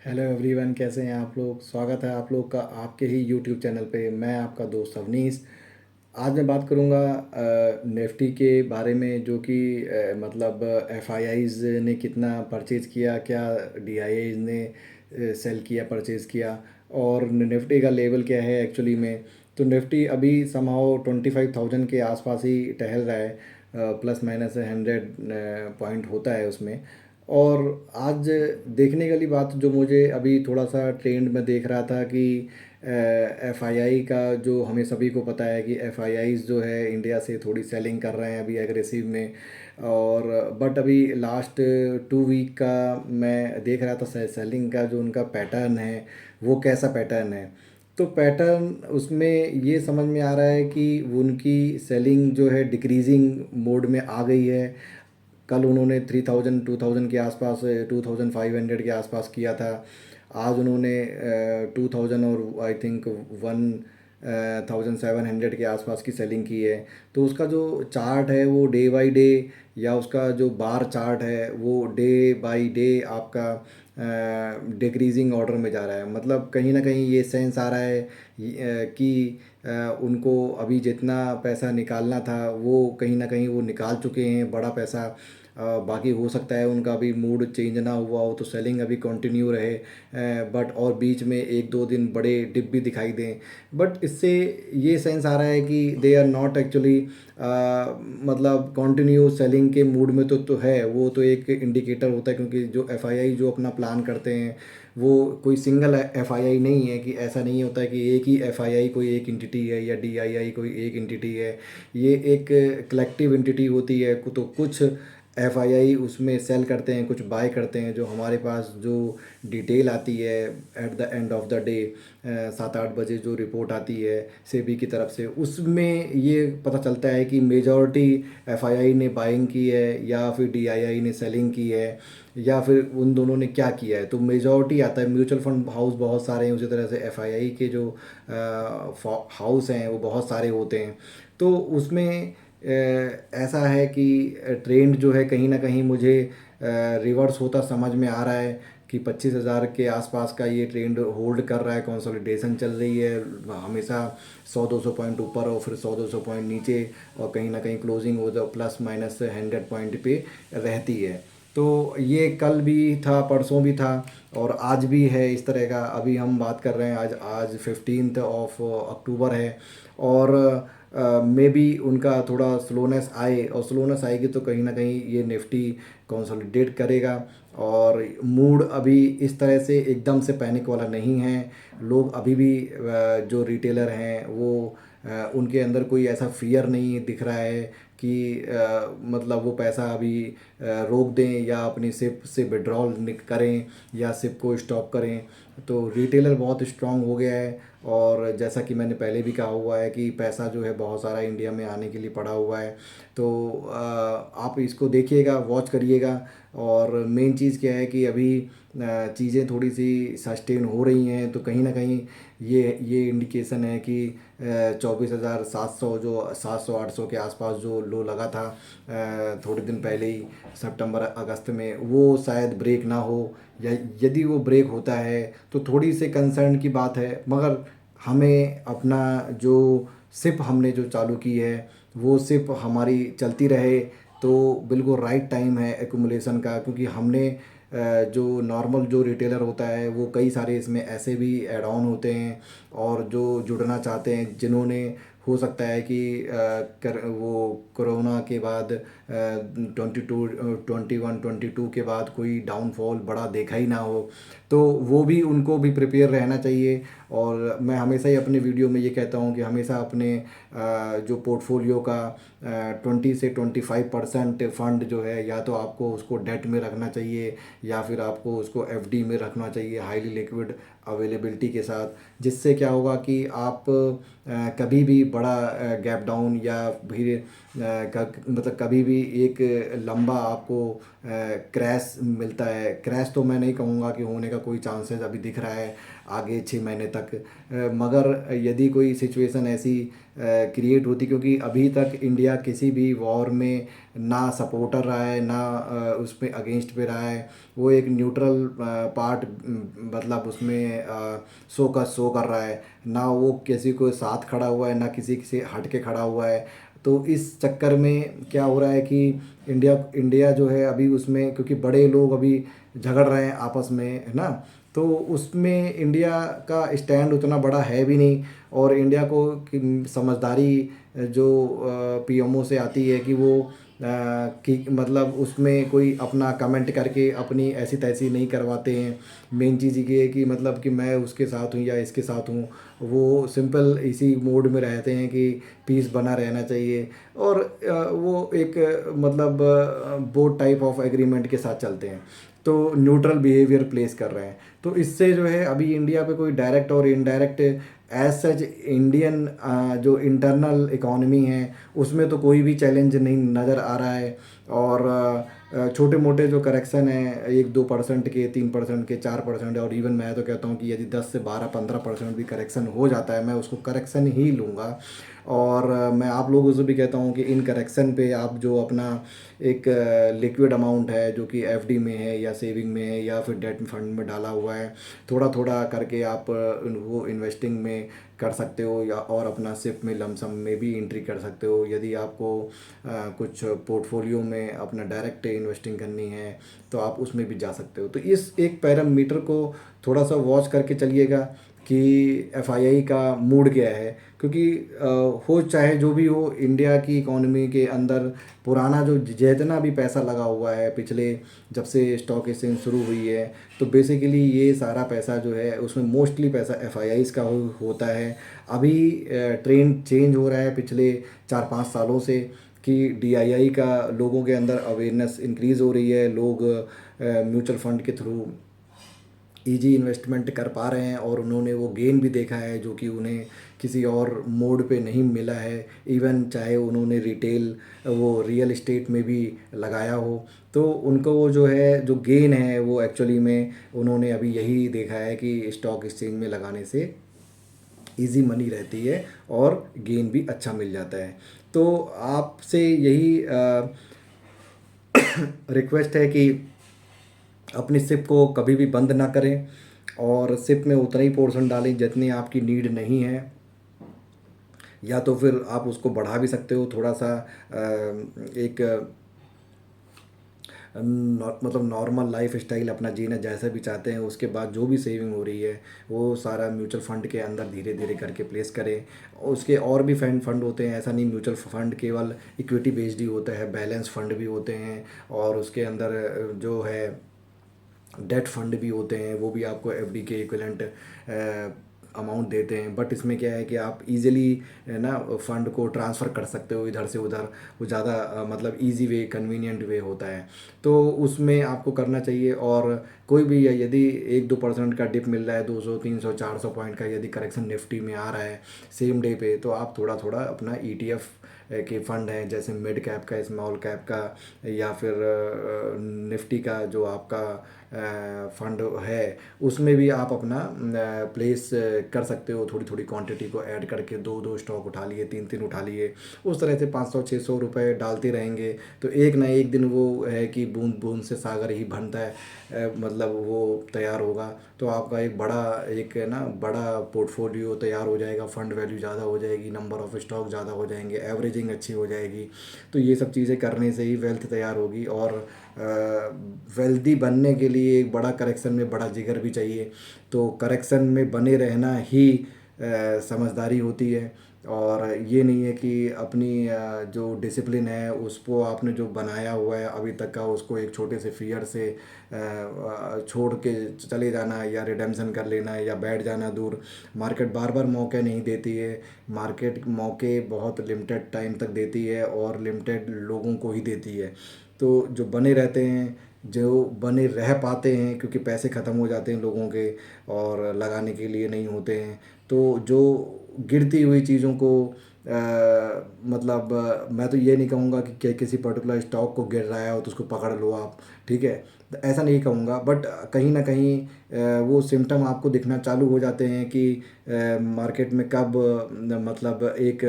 Hello everyone, कैसे हैं आप लोग। स्वागत है आप लोग का आपके ही यूट्यूब चैनल पे। मैं आपका दोस्त अवनीश। आज मैं बात करूंगा निफ्टी के बारे में, जो कि मतलब एफआईआईज ने कितना परचेज़ किया, क्या डीआईआईज ने सेल किया, परचेज़ किया, और निफ्टी का लेवल क्या है एक्चुअली में। तो निफ्टी अभी समहाउ 25,000 के आसपास ही टहल रहा है, प्लस माइनस 100 पॉइंट होता है उसमें। और आज देखने वाली बात जो मुझे अभी थोड़ा सा ट्रेंड में देख रहा था कि एफआईआई का, जो हमें सभी को पता है कि एफआईआईज जो है इंडिया से थोड़ी सेलिंग कर रहे हैं अभी एग्रेसिव में। और बट अभी लास्ट 2 वीक का मैं देख रहा था सेलिंग का जो उनका पैटर्न है वो कैसा पैटर्न है। तो पैटर्न उसमें ये समझ में आ रहा है कि उनकी सेलिंग जो है डिक्रीजिंग मोड में आ गई है। कल उन्होंने 3000 2000 के आसपास, 2500 के आसपास किया था। आज उन्होंने 2000 और आई थिंक 1700 के आसपास की सेलिंग की है। तो उसका जो चार्ट है वो डे बाय डे, या उसका जो बार चार्ट है वो डे बाय डे आपका डिक्रीजिंग ऑर्डर में जा रहा है। मतलब कहीं ना कहीं ये सेंस आ रहा है कि उनको अभी जितना पैसा निकालना था वो कहीं ना कहीं वो निकाल चुके हैं, बड़ा पैसा। बाकी हो सकता है उनका अभी मूड चेंज ना हुआ हो तो सेलिंग अभी कंटिन्यू रहे, बट और बीच में 1-2 दिन बड़े डिप भी दिखाई दें। बट इससे ये सेंस आ रहा है कि दे आर नॉट एक्चुअली, मतलब कंटिन्यू सेलिंग के मूड में तो है। वो तो एक इंडिकेटर होता है, क्योंकि जो एफआईआई जो अपना प्लान करते हैं वो कोई सिंगल एफआईआई नहीं है। कि ऐसा नहीं होता है कि एक ही एफआईआई कोई एक एंटिटी है या डीआईआई कोई एक एंटिटी है। ये एक कलेक्टिव एंटिटी होती है। तो कुछ एफआईआई उसमें सेल करते हैं, कुछ बाय करते हैं। जो हमारे पास जो डिटेल आती है at the end of the day, 7-8 बजे जो रिपोर्ट आती है सेबी की तरफ से, उसमें ये पता चलता है कि मेजॉरिटी एफआईआई ने बाइंग की है या फिर डीआईआई ने सेलिंग की है, या फिर उन दोनों ने क्या किया है। तो मेजॉरिटी आता है। म्यूचुअल फंड हाउस बहुत सारे हैं, उसी तरह से एफआईआई के जो हाउस हैं वो बहुत सारे होते हैं। तो उसमें ऐसा है कि ट्रेंड जो है कहीं ना कहीं मुझे रिवर्स होता समझ में आ रहा है कि 25,000 के आसपास का ये ट्रेंड होल्ड कर रहा है। कंसोलिडेशन चल रही है हमेशा, 100-200 पॉइंट ऊपर और फिर 100-200 पॉइंट नीचे, और कहीं ना कहीं क्लोजिंग हो जो प्लस माइनस 100 पॉइंट पे रहती है। तो ये कल भी था, परसों भी था, और आज भी है इस तरह का। अभी हम बात कर रहे हैं, आज आज 15 अक्टूबर है। और मे बी उनका थोड़ा स्लोनेस आए, और स्लोनेस आएगी तो कहीं ना कहीं ये निफ्टी कंसोलिडेट करेगा। और मूड अभी इस तरह से एकदम से पैनिक वाला नहीं है। लोग अभी भी जो रिटेलर हैं वो उनके अंदर कोई ऐसा फियर नहीं दिख रहा है कि मतलब वो पैसा अभी रोक दें या अपनी सिप से विड्रॉल करें या सिप को स्टॉप करें। तो रिटेलर बहुत स्ट्रांग हो गया है। और जैसा कि मैंने पहले भी कहा हुआ है कि पैसा जो है बहुत सारा इंडिया में आने के लिए पड़ा हुआ है। तो आप इसको देखिएगा, वॉच करिएगा। और मेन चीज़ क्या है कि अभी चीज़ें थोड़ी सी सस्टेन हो रही हैं, तो कहीं ना कहीं ये इंडिकेशन है कि 24,700, जो 700-800 के आसपास जो लो लगा था थोड़े दिन पहले ही सितंबर अगस्त में, वो शायद ब्रेक ना हो। या यदि वो ब्रेक होता है तो थोड़ी सी कंसर्न की बात है। मगर हमें अपना जो सिप हमने जो चालू की है वो सिप हमारी चलती रहे, तो बिल्कुल राइट टाइम है एकुमुलेशन का। क्योंकि हमने जो नॉर्मल जो रिटेलर होता है वो कई सारे इसमें ऐसे भी ऐड ऑन होते हैं, और जो जुड़ना चाहते हैं, जिन्होंने हो सकता है कि वो कोरोना के बाद 21-22 के बाद कोई डाउनफॉल बड़ा देखा ही ना हो, तो वो भी उनको भी प्रिपेयर रहना चाहिए। और मैं हमेशा ही अपने वीडियो में ये कहता हूँ कि हमेशा अपने जो पोर्टफोलियो का 20 से 25% फंड जो है, या तो आपको उसको डेट में रखना चाहिए या फिर आपको उसको एफडी में रखना चाहिए, हाईली लिक्विड अवेलेबिलिटी के साथ। जिससे क्या होगा कि आप कभी भी बड़ा गैप डाउन या फिर मतलब कभी भी एक लंबा आपको क्रैश मिलता है। क्रैश तो मैं नहीं कहूँगा कि होने का कोई चांसेस अभी दिख रहा है आगे 6 महीने तक, मगर यदि कोई सिचुएशन ऐसी क्रिएट होती, क्योंकि अभी तक इंडिया किसी भी वॉर में ना सपोर्टर रहा है ना उस पे अगेंस्ट पे रहा है। वो एक न्यूट्रल पार्ट, मतलब उसमें शो कर रहा है, ना वो किसी को साथ खड़ा हुआ है ना किसी से हट के खड़ा हुआ है। तो इस चक्कर में क्या हो रहा है कि इंडिया इंडिया जो है अभी उसमें, क्योंकि बड़े लोग अभी झगड़ रहे हैं आपस में, है ना, तो उसमें इंडिया का स्टैंड उतना बड़ा है भी नहीं। और इंडिया को समझदारी जो पीएमओ से आती है कि वो कि मतलब उसमें कोई अपना कमेंट करके अपनी ऐसी तैसी नहीं करवाते हैं। मेन चीज़ ये है कि मतलब कि मैं उसके साथ हूँ या इसके साथ हूँ, वो सिंपल इसी मोड में रहते हैं कि पीस बना रहना चाहिए। और वो एक मतलब बोथ टाइप ऑफ एग्रीमेंट के साथ चलते हैं, तो न्यूट्रल बिहेवियर प्लेस कर रहे हैं। तो इससे जो है अभी इंडिया पे कोई डायरेक्ट और इनडायरेक्ट एज सच इंडियन जो इंटरनल इकॉनमी है उसमें तो कोई भी चैलेंज नहीं नज़र आ रहा है। और छोटे मोटे जो करेक्शन है 1-2% के, 3% के, 4%, और इवन मैं तो कहता हूँ कि यदि 10 से 12-15% भी करेक्शन हो जाता है मैं उसको करेक्शन ही लूँगा। और मैं आप लोगों से भी कहता हूँ कि इन करेक्शन पे आप जो अपना एक लिक्विड अमाउंट है जो कि एफडी में है या सेविंग में है या फिर डेट फंड में डाला हुआ है, थोड़ा थोड़ा करके आप वो इन्वेस्टिंग में कर सकते हो, या और अपना सिप में लमसम में भी एंट्री कर सकते हो। यदि आपको कुछ पोर्टफोलियो में अपना डायरेक्ट इन्वेस्टिंग करनी है तो आप उसमें भी जा सकते हो। तो इस एक पैरामीटर को थोड़ा सा वॉच करके चलिएगा कि एफआईआई का मूड क्या है, क्योंकि हो चाहे जो भी हो इंडिया की इकॉनमी के अंदर पुराना जो जितना भी पैसा लगा हुआ है पिछले जब से स्टॉक एक्सचेंज शुरू हुई है, तो बेसिकली ये सारा पैसा जो है उसमें मोस्टली पैसा एफआईआईज का होता है। अभी ट्रेंड चेंज हो रहा है पिछले 4-5 सालों से कि डीआईआई का लोगों के अंदर अवेयरनेस इंक्रीज़ हो रही है। लोग म्यूचुअल फंड के थ्रू इजी इन्वेस्टमेंट कर पा रहे हैं और उन्होंने वो गेन भी देखा है जो कि उन्हें किसी और मोड पे नहीं मिला है। इवन चाहे उन्होंने रिटेल वो रियल इस्टेट में भी लगाया हो, तो उनको वो जो है जो गेन है वो एक्चुअली में उन्होंने अभी यही देखा है कि स्टॉक एक्सचेंज में लगाने से इजी मनी रहती है और गेन भी अच्छा मिल जाता है। तो आपसे यही रिक्वेस्ट है कि अपनी सिप को कभी भी बंद ना करें और सिप में उतना ही पोर्शन डालें जितनी आपकी नीड नहीं है, या तो फिर आप उसको बढ़ा भी सकते हो थोड़ा सा। एक मतलब नॉर्मल लाइफ स्टाइल अपना जीना जैसा भी चाहते हैं, उसके बाद जो भी सेविंग हो रही है वो सारा म्यूचुअल फंड के अंदर धीरे धीरे करके प्लेस करें। उसके और भी फंड होते हैं, ऐसा नहीं म्यूचुअल फंड केवल इक्विटी बेस्ड ही होता है, बैलेंस फंड भी होते हैं और उसके अंदर जो है डेट फंड भी होते हैं, वो भी आपको एफडी के इक्विवेलेंट अमाउंट देते हैं। बट इसमें क्या है कि आप इजीली ना फंड को ट्रांसफ़र कर सकते हो इधर से उधर, वो ज़्यादा मतलब इजी वे कन्वीनियंट वे होता है, तो उसमें आपको करना चाहिए। और कोई भी यदि 1-2% का डिप मिल रहा है, 200 300 400 पॉइंट का यदि करेक्शन निफ्टी में आ रहा है सेम डे पे, तो आप थोड़ा थोड़ा अपना ईटीएफ के फंड हैं जैसे मिड कैप का, स्मॉल कैप का, या फिर निफ्टी का जो आपका फंड है उसमें भी आप अपना प्लेस कर सकते हो। थोड़ी थोड़ी क्वांटिटी को ऐड करके 2-2 स्टॉक उठा लिए, 3-3 उठा लिए, उस तरह से 500-600 रुपये डालते रहेंगे तो एक ना एक दिन वो है कि बूंद बूंद से सागर ही बनता है, मतलब वो तैयार होगा। तो आपका एक बड़ा एक ना बड़ा पोर्टफोलियो तैयार हो जाएगा, फंड वैल्यू ज़्यादा हो जाएगी, नंबर ऑफ़ स्टॉक ज़्यादा हो जाएंगे, एवरेजिंग अच्छी हो जाएगी। तो ये सब चीज़ें करने से ही वेल्थ तैयार होगी। और वेल्दी बनने के लिए एक बड़ा करेक्शन में बड़ा जिगर भी चाहिए, तो करेक्शन में बने रहना ही समझदारी होती है। और ये नहीं है कि अपनी जो डिसिप्लिन है उसको आपने जो बनाया हुआ है अभी तक का उसको एक छोटे से फियर से छोड़ के चले जाना या रिडेम्पशन कर लेना या बैठ जाना दूर। मार्केट बार बार मौके नहीं देती है, मार्केट मौके बहुत लिमिटेड टाइम तक देती है और लिमिटेड लोगों को ही देती है। तो जो बने रहते हैं, जो बने रह पाते हैं, क्योंकि पैसे ख़त्म हो जाते हैं लोगों के और लगाने के लिए नहीं होते हैं, तो जो गिरती हुई चीज़ों को मतलब मैं तो ये नहीं कहूँगा कि किसी पर्टिकुलर स्टॉक को गिर रहा है और तो उसको पकड़ लो आप, ठीक है, तो ऐसा नहीं कहूँगा, बट कहीं ना कहीं वो सिम्टम आपको दिखना चालू हो जाते हैं कि मार्केट में कब मतलब एक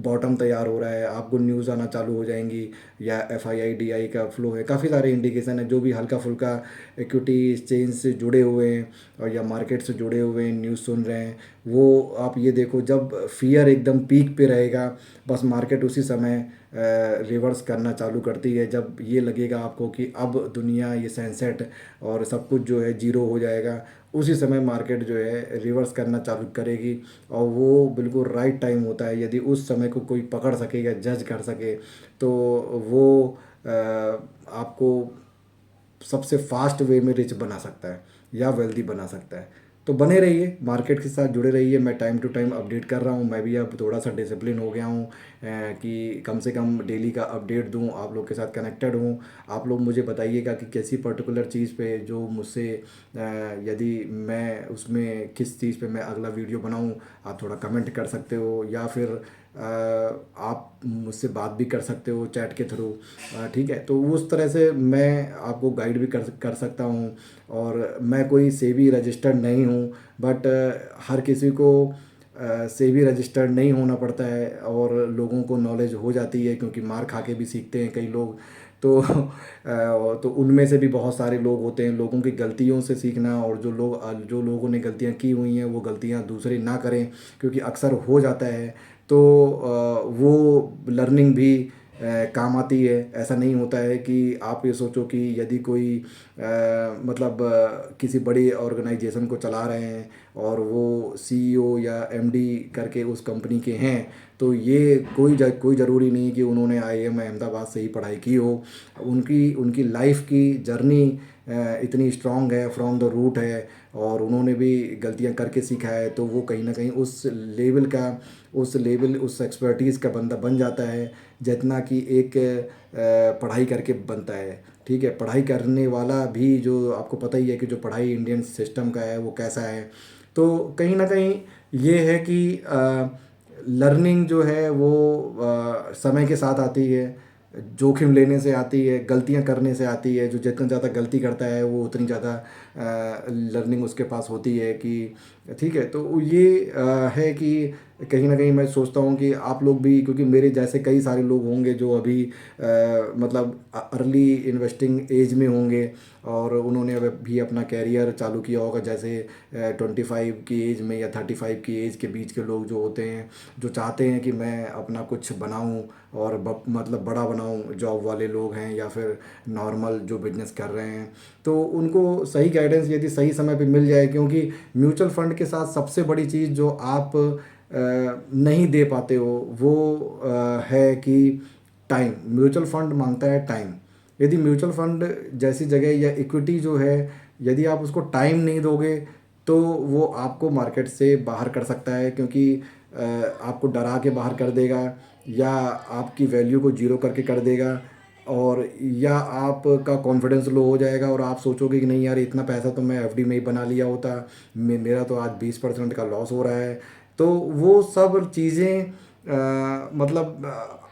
बॉटम तैयार हो रहा है, आपको न्यूज़ आना चालू हो जाएंगी, या F I I D I का फ्लो है, काफ़ी सारे इंडिकेशन है जो भी हल्का फुल्का इक्विटी एक्सचेंज से जुड़े हुए हैं और या मार्केट से जुड़े हुए हैं, न्यूज़ सुन रहे हैं, वो आप ये देखो जब फियर एकदम पीक पे रहेगा, बस मार्केट उसी समय रिवर्स करना चालू करती है, जब ये लगेगा आपको कि अब दुनिया ये सनसेट और सब कुछ जो है जीरो हो जाएगा, उसी समय मार्केट जो है रिवर्स करना चालू करेगी। और वो बिल्कुल राइट टाइम होता है, यदि उस समय को कोई पकड़ सके या जज कर सके तो वो आपको सबसे फास्ट वे में रिच बना सकता है या वेल्दी बना सकता है। तो बने रहिए, मार्केट के साथ जुड़े रहिए, मैं टाइम टू टाइम अपडेट कर रहा हूँ, मैं भी अब थोड़ा सा डिसिप्लिन हो गया हूँ कि कम से कम डेली का अपडेट दूँ, आप लोग के साथ कनेक्टेड हूँ। आप लोग मुझे बताइएगा कि कैसी पर्टिकुलर चीज़ पे जो मुझसे यदि मैं उसमें किस चीज़ पे मैं अगला वीडियो बनाऊँ, आप थोड़ा कमेंट कर सकते हो, या फिर आप मुझसे बात भी कर सकते हो चैट के थ्रू, ठीक है, तो उस तरह से मैं आपको गाइड भी कर सकता हूँ। और मैं कोई सेबी रजिस्टर्ड नहीं हूँ, बट हर किसी को सेबी रजिस्टर्ड नहीं होना पड़ता है, और लोगों को नॉलेज हो जाती है क्योंकि मार खा के भी सीखते हैं कई लोग। तो तो उनमें से भी बहुत सारे लोग होते हैं, लोगों की गलतियों से सीखना, और जो लोगों ने गलतियाँ की हुई हैं वो गलतियाँ दूसरे ना करें, क्योंकि अक्सर हो जाता है। तो वो लर्निंग भी काम आती है। ऐसा नहीं होता है कि आप ये सोचो कि यदि कोई मतलब किसी बड़ी ऑर्गेनाइजेशन को चला रहे हैं और वो सीईओ या एमडी करके उस कंपनी के हैं, तो ये कोई ज़रूरी नहीं कि उन्होंने आईआईएम अहमदाबाद से ही पढ़ाई की हो। उनकी उनकी लाइफ की जर्नी इतनी स्ट्रांग है, फ्रॉम द रूट है, और उन्होंने भी गलतियां करके सीखा है, तो वो कहीं ना कहीं उस एक्सपर्टीज़ का बंदा बन जाता है, जितना कि एक पढ़ाई करके बनता है। ठीक है, पढ़ाई करने वाला भी, जो आपको पता ही है कि जो पढ़ाई इंडियन सिस्टम का है वो कैसा है। तो कहीं ना कहीं ये है कि लर्निंग जो है वो समय के साथ आती है, जोखिम लेने से आती है, गलतियां करने से आती है। जो जितना ज़्यादा गलती करता है वो उतनी ज़्यादा लर्निंग उसके पास होती है कि ठीक है। तो ये है कि कहीं ना कहीं मैं सोचता हूँ कि आप लोग भी, क्योंकि मेरे जैसे कई सारे लोग होंगे जो अभी मतलब अर्ली इन्वेस्टिंग एज में होंगे, और उन्होंने अब भी अपना कैरियर चालू किया होगा, जैसे 25 की एज में या 35 की एज के बीच के लोग जो होते हैं, जो चाहते हैं कि मैं अपना कुछ बनाऊं और मतलब बड़ा बनाऊं, जॉब वाले लोग हैं या फिर नॉर्मल जो बिजनेस कर रहे हैं, तो उनको सही गाइडेंस यदि सही समय पे मिल जाए, क्योंकि म्यूचुअल फंड के साथ सबसे बड़ी चीज़ जो आप नहीं दे पाते हो वो है कि टाइम। म्यूचुअल फंड मांगता है टाइम। यदि म्यूचुअल फंड जैसी जगह या इक्विटी जो है, यदि आप उसको टाइम नहीं दोगे तो वो आपको मार्केट से बाहर कर सकता है, क्योंकि आपको डरा के बाहर कर देगा, या आपकी वैल्यू को जीरो करके कर देगा, और या आपका कॉन्फिडेंस लो हो जाएगा और आप सोचोगे कि नहीं यार, इतना पैसा तो मैं एफडी में ही बना लिया होता, मेरा तो आज 20% का लॉस हो रहा है। तो वो सब चीज़ें मतलब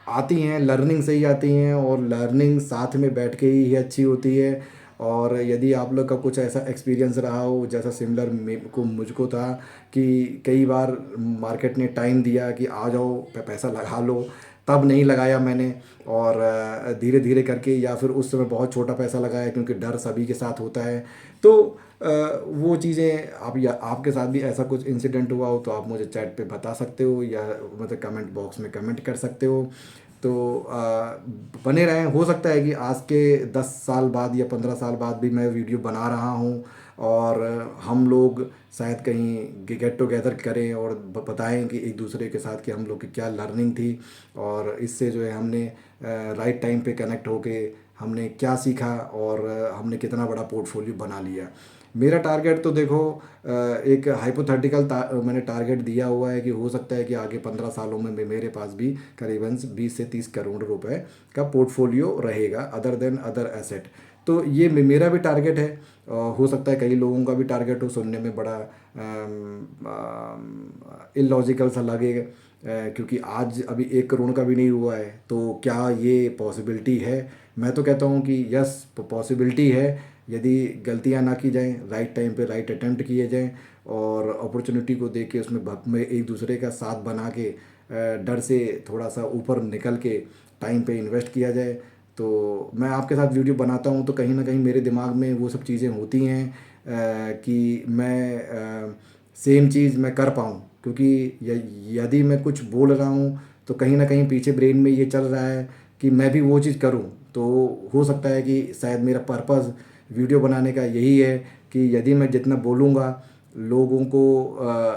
आती हैं, लर्निंग से ही आती हैं, और लर्निंग साथ में बैठ के ही अच्छी होती है। और यदि आप लोग का कुछ ऐसा एक्सपीरियंस रहा हो जैसा सिमिलर को मुझको था, कि कई बार मार्केट ने टाइम दिया कि आ जाओ पैसा लगा लो, तब नहीं लगाया मैंने, और धीरे धीरे करके, या फिर उस समय बहुत छोटा पैसा लगाया क्योंकि डर सभी के साथ होता है। तो वो चीज़ें आप, या आपके साथ भी ऐसा कुछ इंसिडेंट हुआ हो तो आप मुझे चैट पे बता सकते हो, या मतलब कमेंट बॉक्स में कमेंट कर सकते हो। तो बने रहें, हो सकता है कि आज के 10 साल बाद या 15 साल बाद भी मैं वीडियो बना रहा हूँ, और हम लोग शायद कहीं गेट टुगेदर करें और बताएं कि एक दूसरे के साथ कि हम लोग की क्या लर्निंग थी, और इससे जो है हमने राइट टाइम पे कनेक्ट होके हमने क्या सीखा, और हमने कितना बड़ा पोर्टफोलियो बना लिया। मेरा टारगेट तो देखो, एक हाइपोथेटिकल मैंने टारगेट दिया हुआ है कि हो सकता है कि आगे 15 सालों में मेरे पास भी करीबन 20 से 30 करोड़ रुपए का पोर्टफोलियो रहेगा, अदर देन अदर एसेट। तो ये मेरा भी टारगेट है। हो सकता है कई लोगों का भी टारगेट हो, सुनने में बड़ा इलॉजिकल सा लगे, क्योंकि आज अभी 1 करोड़ का भी नहीं हुआ है, तो क्या ये पॉसिबिलिटी है? मैं तो कहता हूँ कि यस, पॉसिबिलिटी है, यदि गलतियाँ ना की जाएं, राइट टाइम पे राइट अटेम्प्ट किए जाएं, और अपॉर्चुनिटी को देख के उसमें भक्त में एक दूसरे का साथ बना के डर से थोड़ा सा ऊपर निकल के टाइम पे इन्वेस्ट किया जाए। तो मैं आपके साथ वीडियो बनाता हूँ तो कहीं ना कहीं मेरे दिमाग में वो सब चीज़ें होती हैं, कि मैं सेम चीज़ मैं कर पाऊँ, क्योंकि यदि मैं कुछ बोल रहा हूँ तो कहीं ना कहीं पीछे ब्रेन में ये चल रहा है कि मैं भी वो चीज़ करूँ। तो हो सकता है कि शायद मेरा पर्पज़ वीडियो बनाने का यही है कि यदि मैं जितना बोलूँगा लोगों को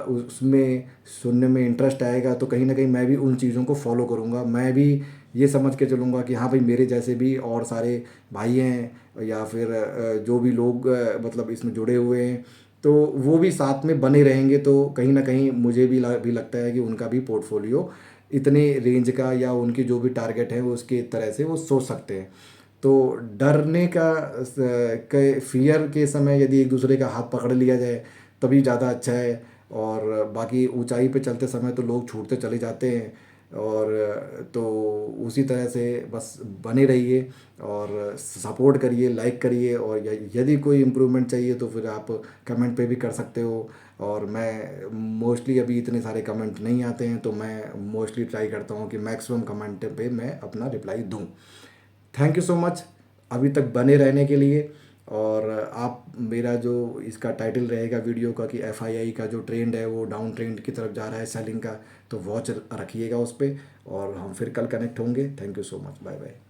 उसमें सुनने में इंटरेस्ट आएगा, तो कहीं ना कहीं मैं भी उन चीज़ों को फॉलो करूँगा। मैं भी ये समझ के चलूँगा कि हाँ भाई, मेरे जैसे भी और सारे भाई हैं, या फिर जो भी लोग मतलब इसमें जुड़े हुए हैं, तो वो भी साथ में बने रहेंगे, तो कहीं ना कहीं मुझे भी लगता है कि उनका भी पोर्टफोलियो इतने रेंज का, या उनकी जो भी टारगेट है वो उसके तरह से वो सोच सकते हैं। तो डरने का के फियर के समय यदि एक दूसरे का हाथ पकड़ लिया जाए तभी ज़्यादा अच्छा है। और बाकी ऊंचाई पे चलते समय तो लोग छूटते चले जाते हैं, और तो उसी तरह से बस बने रहिए और सपोर्ट करिए, लाइक करिए, और यदि कोई इम्प्रूवमेंट चाहिए तो फिर आप कमेंट पे भी कर सकते हो। और मैं मोस्टली, अभी इतने सारे कमेंट नहीं आते हैं, तो मैं मोस्टली ट्राई करता हूँ कि मैक्सिमम कमेंट पे मैं अपना रिप्लाई दूँ। थैंक यू सो मच अभी तक बने रहने के लिए। और आप, मेरा जो इसका टाइटल रहेगा वीडियो का कि FII का जो ट्रेंड है वो डाउन ट्रेंड की तरफ जा रहा है सेलिंग का, तो वॉच रखिएगा उस पर, और हम फिर कल कनेक्ट होंगे। Thank you so much, bye bye.